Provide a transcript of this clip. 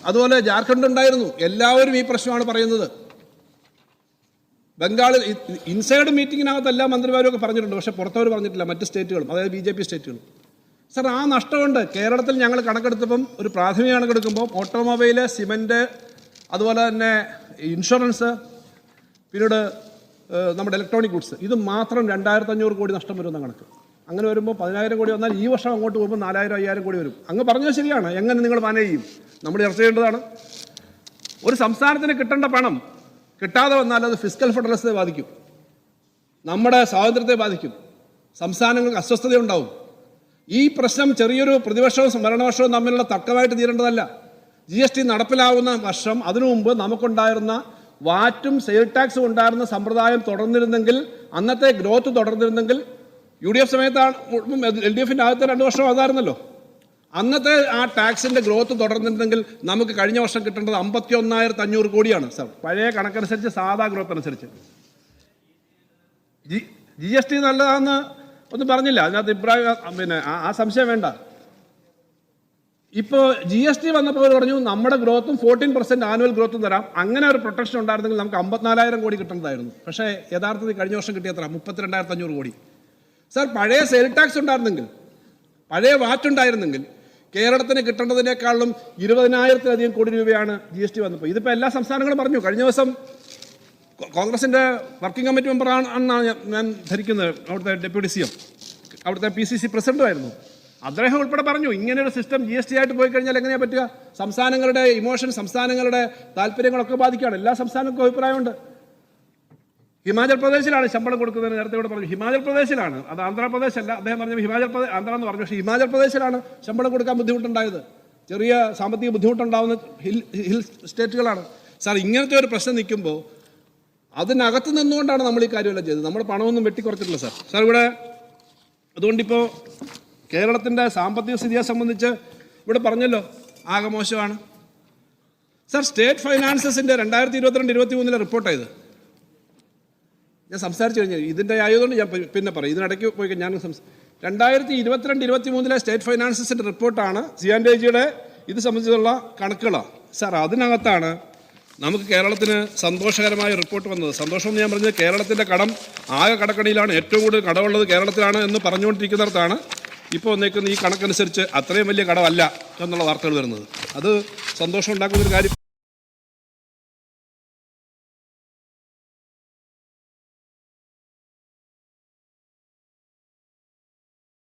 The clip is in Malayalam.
അതുപോലെ ജാർഖണ്ഡ് ഉണ്ടായിരുന്നു. എല്ലാവരും ഈ പ്രശ്നമാണ് പറയുന്നത്. ബംഗാളിൽ ഇൻസൈഡ് മീറ്റിങ്ങിനകത്ത് എല്ലാ മന്ത്രിമാരും ഒക്കെ പറഞ്ഞിട്ടുണ്ട്, പക്ഷേ പുറത്തവർ പറഞ്ഞിട്ടില്ല, മറ്റ് സ്റ്റേറ്റുകളും, അതായത് BJP സ്റ്റേറ്റുകളും. സർ, ആ നഷ്ടമുണ്ട്. കേരളത്തിൽ ഞങ്ങൾ കണക്കെടുത്തപ്പം, ഒരു പ്രാഥമിക കണക്കെടുക്കുമ്പോൾ ഓട്ടോമൊബൈല്, സിമൻറ്റ്, അതുപോലെ തന്നെ ഇൻഷുറൻസ്, പിന്നീട് നമ്മുടെ ഇലക്ട്രോണിക് ഗുഡ്സ്, ഇത് മാത്രം 2500 കോടി നഷ്ടം വരുമെന്ന കണക്ക്. അങ്ങനെ വരുമ്പോൾ 10,000 കോടി വന്നാൽ ഈ വർഷം അങ്ങോട്ട് പോകുമ്പോൾ 4,000-5,000 കോടി വരും. അങ്ങ് പറഞ്ഞത് ശരിയാണ്. എങ്ങനെ നിങ്ങൾ മാനേജ് ചെയ്യും? നമ്മൾ ചർച്ച ചെയ്യേണ്ടതാണ്. ഒരു സംസ്ഥാനത്തിന് കിട്ടേണ്ട പണം കിട്ടാതെ വന്നാൽ അത് ഫിസ്ക്കൽ ഫെഡറലിസത്തെ ബാധിക്കും, നമ്മുടെ സ്വാതന്ത്ര്യത്തെ ബാധിക്കും, സംസ്ഥാനങ്ങൾക്ക് അസ്വസ്ഥതയുണ്ടാവും. ഈ പ്രശ്നം ചെറിയൊരു പ്രതിപക്ഷവും ഭരണപക്ഷവും തമ്മിലുള്ള തർക്കമായിട്ട് തീരേണ്ടതല്ല. GST നടപ്പിലാവുന്ന വർഷം, അതിനു മുമ്പ് നമുക്കുണ്ടായിരുന്ന വാറ്റും സെയിൽ ടാക്സും ഉണ്ടായിരുന്ന സമ്പ്രദായം തുടർന്നിരുന്നെങ്കിൽ, അന്നത്തെ ഗ്രോത്ത് തുടർന്നിരുന്നെങ്കിൽ, UDF സമയത്താണ്, LDFിൻ്റെ ആദ്യത്തെ 2 വർഷം അതായിരുന്നല്ലോ, അന്നത്തെ ആ ടാക്സിൻ്റെ ഗ്രോത്ത് തുടർന്നിരുന്നെങ്കിൽ നമുക്ക് കഴിഞ്ഞ വർഷം കിട്ടേണ്ടത് 51,500 കോടിയാണ് സർ, പഴയ കണക്കനുസരിച്ച്, സാധാ ഗ്രോത്ത് അനുസരിച്ച്. GST നല്ലതാണെന്ന് ഒന്നും പറഞ്ഞില്ല, അതിനകത്ത് ഇബ്രാഹിം, പിന്നെ ആ സംശയം വേണ്ട. ഇപ്പോൾ GST വന്നപ്പോൾ അവർ പറഞ്ഞു നമ്മുടെ ഗ്രോത്തും 14% ആനുവൽ ഗ്രോത്തും തരാം. അങ്ങനെ ഒരു പ്രൊട്ടക്ഷൻ ഉണ്ടായിരുന്നെങ്കിൽ നമുക്ക് 54,000 കോടി കിട്ടേണ്ടതായിരുന്നു. പക്ഷേ യഥാർത്ഥത്തിൽ കഴിഞ്ഞ വർഷം കിട്ടിയത്ര 32,500 കോടി. സർ, പഴയ സെയിൽ ടാക്സ് ഉണ്ടായിരുന്നെങ്കിൽ, പഴയ വാറ്റുണ്ടായിരുന്നെങ്കിൽ കേരളത്തിന് കിട്ടേണ്ടതിനേക്കാളും 20,000-ലധികം കോടി രൂപയാണ് GST വന്നപ്പോൾ. ഇതിപ്പോൾ എല്ലാ സംസ്ഥാനങ്ങളും പറഞ്ഞു. കഴിഞ്ഞ ദിവസം കോൺഗ്രസിൻ്റെ വർക്കിംഗ് കമ്മിറ്റി മെമ്പറാണെന്നാണ് ഞാൻ ധരിക്കുന്നത്, അവിടുത്തെ ഡെപ്യൂട്ടി CM, അവിടുത്തെ PCC പ്രസിഡന്റുമായിരുന്നു. അദ്ദേഹം ഉൾപ്പെടെ പറഞ്ഞു, ഇങ്ങനെയൊരു സിസ്റ്റം GST ആയിട്ട് പോയി കഴിഞ്ഞാൽ എങ്ങനെയാണ് പറ്റുക? സംസ്ഥാനങ്ങളുടെ ഇമോഷൻ, സംസ്ഥാനങ്ങളുടെ താല്പര്യങ്ങളൊക്കെ ബാധിക്കുകയാണ്. എല്ലാ സംസ്ഥാനങ്ങൾക്കും അഭിപ്രായമുണ്ട്. ഹിമാചൽ പ്രദേശിലാണ് ശമ്പളം കൊടുക്കുന്നതിന് നേരത്തെ ഇവിടെ പറഞ്ഞു. ഹിമാചൽ പ്രദേശിലാണ്, അത് ആന്ധ്രാപ്രദേശ് അല്ല. അദ്ദേഹം പറഞ്ഞു ആന്ധ്ര എന്ന് പറഞ്ഞു, പക്ഷേ ഹിമാചൽ പ്രദേശിലാണ് ശമ്പളം കൊടുക്കാൻ ബുദ്ധിമുട്ടുണ്ടായത്. ചെറിയ സാമ്പത്തിക ബുദ്ധിമുട്ടുണ്ടാകുന്ന ഹിൽ സ്റ്റേറ്റുകളാണ്. സാർ, ഇങ്ങനത്തെ ഒരു പ്രശ്നം നിൽക്കുമ്പോൾ അതിനകത്ത് നിന്നുകൊണ്ടാണ് നമ്മൾ ഈ കാര്യമെല്ലാം ചെയ്തത്. നമ്മൾ പണമൊന്നും വെട്ടിക്കുറച്ചിട്ടില്ല സാർ. സാർ, ഇവിടെ അതുകൊണ്ടിപ്പോൾ കേരളത്തിൻ്റെ സാമ്പത്തിക സ്ഥിതിയെ സംബന്ധിച്ച് ഇവിടെ പറഞ്ഞല്ലോ, ആകെ മോശമാണ്. സാർ, സ്റ്റേറ്റ് ഫൈനാൻസസിൻ്റെ 2022-23 റിപ്പോർട്ടായത് ഞാൻ സംസാരിച്ചു കഴിഞ്ഞാൽ, ഇതിൻ്റെ ആയതുകൊണ്ട് ഞാൻ പിന്നെ പറയും, ഇതിനിടയ്ക്ക് പോയി ഞാൻ 2022-23 സ്റ്റേറ്റ് ഫൈനാൻസസിൻ്റെ റിപ്പോർട്ടാണ്, CNDG-യുടെ ഇത് സംബന്ധിച്ചുള്ള കണക്കുകളാണ്. സാർ, അതിനകത്താണ് നമുക്ക് കേരളത്തിന് സന്തോഷകരമായ റിപ്പോർട്ട് വന്നത്. സന്തോഷം എന്ന് ഞാൻ പറഞ്ഞത്, കേരളത്തിൻ്റെ കടം ആകെ കടക്കണിയിലാണ്, ഏറ്റവും കൂടുതൽ കടമുള്ളത് കേരളത്തിലാണ് എന്ന് പറഞ്ഞുകൊണ്ടിരിക്കുന്നിടത്താണ് ഇപ്പോൾ വന്നേക്കുന്ന ഈ കണക്കനുസരിച്ച് അത്രയും വലിയ കടമല്ല എന്നുള്ള വാർത്തകൾ വരുന്നത്. അത് സന്തോഷം ഉണ്ടാക്കുന്നൊരു കാര്യം.